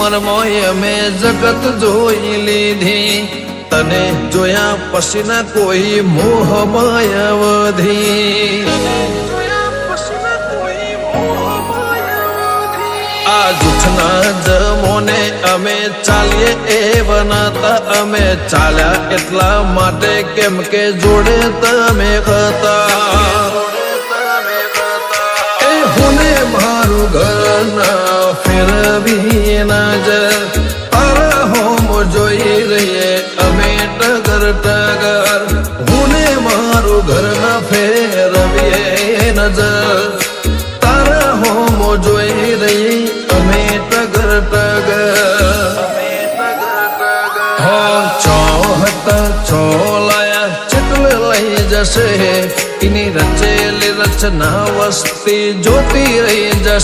ઉંમરમાંય મેં જગત જોઈ લીધી, તને જોયા પછીના કોઈ મોહમાં અવધી. આ જૂઠના જમોને અમે ચાલીએ એવનાતા, અમે ચાલ્યા એટલા માટે કેમ કે જોડે તમે હતા. એ હુને મારું ઘર ના ફેરવી નજર, તારા હોમ જોઈ રહીએ અમે ટગર ટગર. હુને મારું ઘર ના ફેરવીએ નજર, તારા હોમ જોઈ રહી અમે ટગર ટગર. હો ચોહતા ચોલાયા ચકલ લઈ જશે, એની રચેલી રચના વસ્તી જોતી રહી જશે.